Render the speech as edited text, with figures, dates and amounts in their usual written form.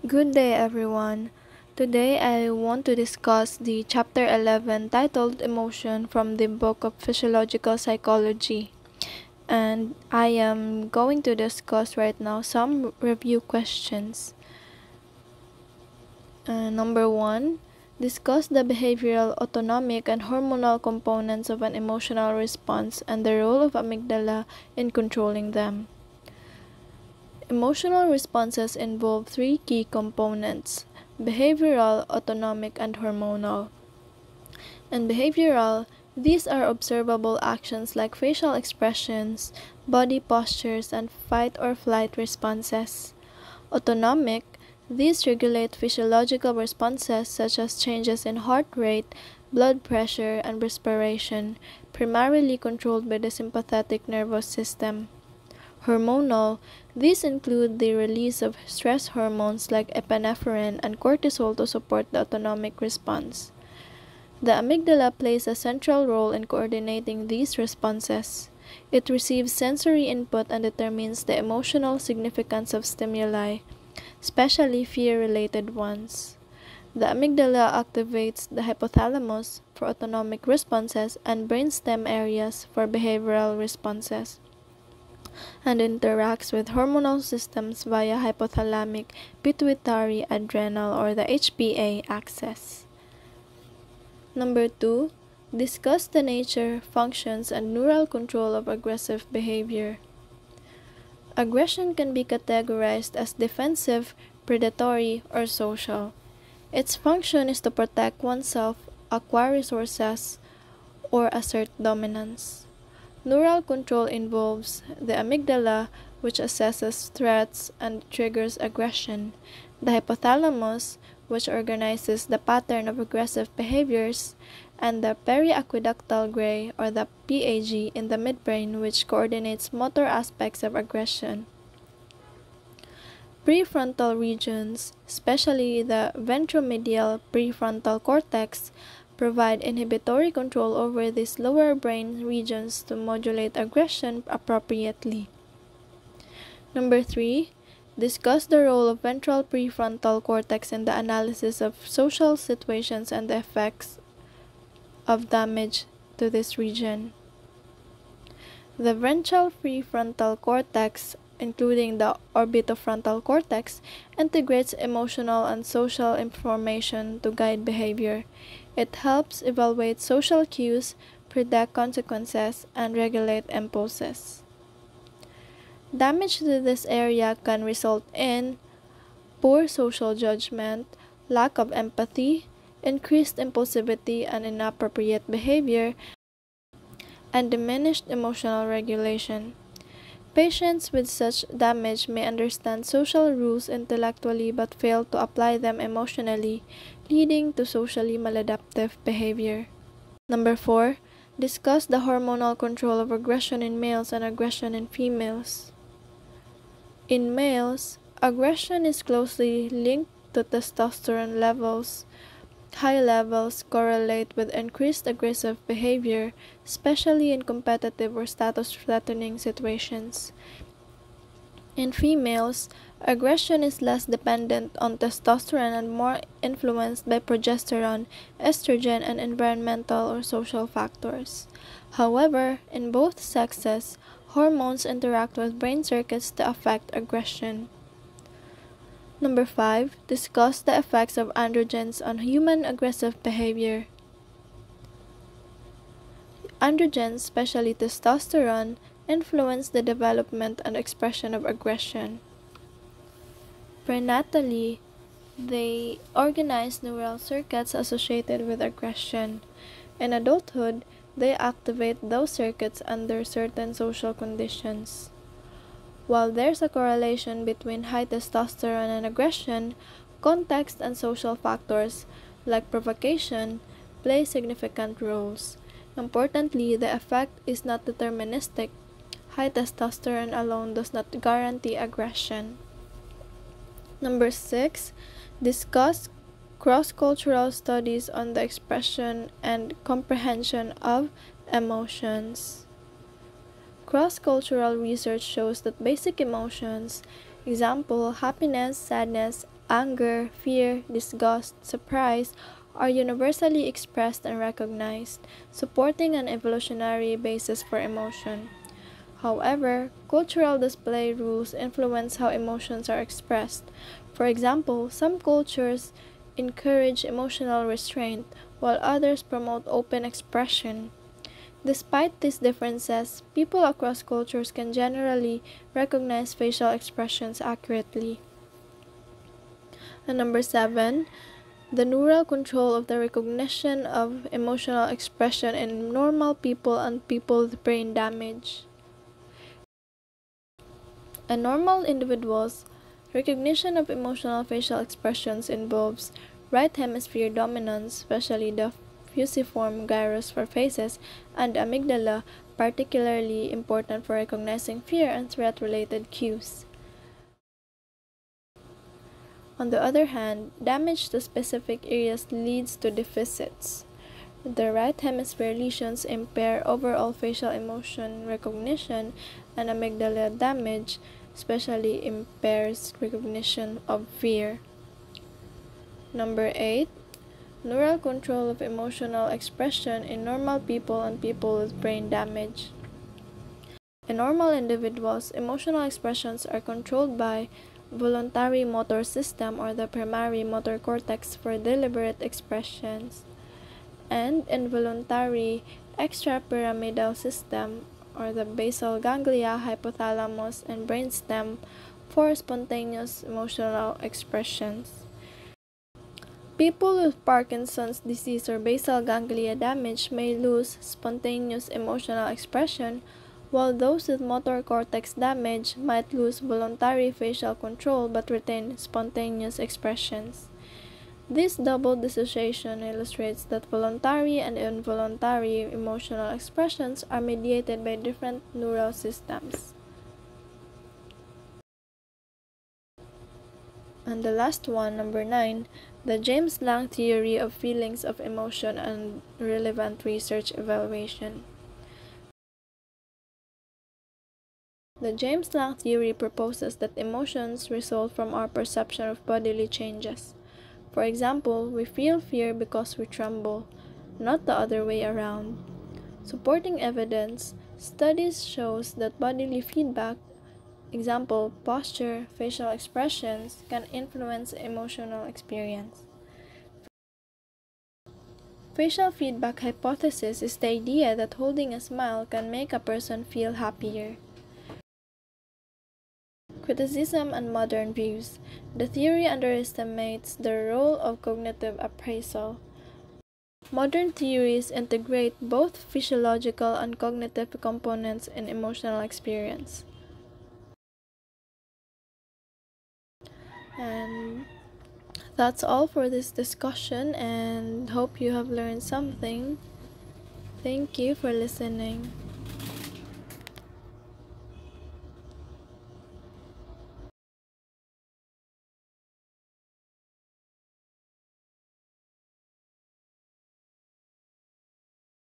Good day, everyone. Today I want to discuss the chapter 11 titled Emotion from the book of Physiological Psychology. And I am going to discuss right now some review questions. Number 1, discuss the behavioral, autonomic, and hormonal components of an emotional response and the role of amygdala in controlling them. Emotional responses involve three key components: behavioral, autonomic, and hormonal. In behavioral, these are observable actions like facial expressions, body postures, and fight or flight responses. Autonomic, these regulate physiological responses such as changes in heart rate, blood pressure, and respiration, primarily controlled by the sympathetic nervous system. Hormonal, these include the release of stress hormones like epinephrine and cortisol to support the autonomic response. The amygdala plays a central role in coordinating these responses. It receives sensory input and determines the emotional significance of stimuli, especially fear-related ones. The amygdala activates the hypothalamus for autonomic responses and brainstem areas for behavioral responses, and interacts with hormonal systems via hypothalamic pituitary adrenal or the HPA axis. Number 2, discuss the nature, functions, and neural control of aggressive behavior. Aggression can be categorized as defensive, predatory, or social. Its function is to protect oneself, acquire resources, or assert dominance. Neural control involves the amygdala, which assesses threats and triggers aggression, the hypothalamus, which organizes the pattern of aggressive behaviors, and the periaqueductal gray or the PAG in the midbrain, which coordinates motor aspects of aggression. Prefrontal regions, especially the ventromedial prefrontal cortex, provide inhibitory control over these lower brain regions to modulate aggression appropriately. Number 3, discuss the role of ventral prefrontal cortex in the analysis of social situations and the effects of damage to this region. The ventral prefrontal cortex, including the orbitofrontal cortex, integrates emotional and social information to guide behavior. It helps evaluate social cues, predict consequences, and regulate impulses. Damage to this area can result in poor social judgment, lack of empathy, increased impulsivity and inappropriate behavior, and diminished emotional regulation. Patients with such damage may understand social rules intellectually but fail to apply them emotionally, leading to socially maladaptive behavior. Number 4, discuss the hormonal control of aggression in males and aggression in females. In males, aggression is closely linked to testosterone levels. High levels correlate with increased aggressive behavior, especially in competitive or status-threatening situations. In females, aggression is less dependent on testosterone and more influenced by progesterone, estrogen, and environmental or social factors. However, in both sexes, hormones interact with brain circuits to affect aggression. Number 5, discuss the effects of androgens on human aggressive behavior. Androgens, especially testosterone, influence the development and expression of aggression. Prenatally, they organize neural circuits associated with aggression. In adulthood, they activate those circuits under certain social conditions. While there's a correlation between high testosterone and aggression, context and social factors, like provocation, play significant roles. Importantly, the effect is not deterministic. High testosterone alone does not guarantee aggression. Number 6, discuss cross-cultural studies on the expression and comprehension of emotions. Cross-cultural research shows that basic emotions, Example, happiness, sadness, anger, fear, disgust, surprise are universally expressed and recognized, supporting an evolutionary basis for emotion. However, cultural display rules influence how emotions are expressed. For example, some cultures encourage emotional restraint, while others promote open expression. Despite these differences, people across cultures can generally recognize facial expressions accurately. And number 7, the neural control of the recognition of emotional expression in normal people and people with brain damage. In normal individuals, recognition of emotional facial expressions involves right hemisphere dominance, especially the fusiform gyrus for faces, and the amygdala, particularly important for recognizing fear and threat-related cues. On the other hand, damage to specific areas leads to deficits. The right hemisphere lesions impair overall facial emotion recognition, and amygdala damage especially impairs recognition of fear. Number 8. Neural control of emotional expression in normal people and people with brain damage. In normal individuals, emotional expressions are controlled by voluntary motor system or the primary motor cortex for deliberate expressions, and involuntary extrapyramidal system or the basal ganglia, hypothalamus, and brainstem for spontaneous emotional expressions. People with Parkinson's disease or basal ganglia damage may lose spontaneous emotional expression, while those with motor cortex damage might lose voluntary facial control but retain spontaneous expressions. This double dissociation illustrates that voluntary and involuntary emotional expressions are mediated by different neural systems. And the last one, number 9, the James Lang theory of feelings of emotion and relevant research evaluation. The James Lang theory proposes that emotions result from our perception of bodily changes. For example, we feel fear because we tremble, not the other way around. Supporting evidence, studies shows that bodily feedback, example, posture, facial expressions, can influence emotional experience. Facial feedback hypothesis is the idea that holding a smile can make a person feel happier. Criticism and modern views. The theory underestimates the role of cognitive appraisal. Modern theories integrate both physiological and cognitive components in emotional experience. And that's all for this discussion, and hope you have learned something. Thank you for listening.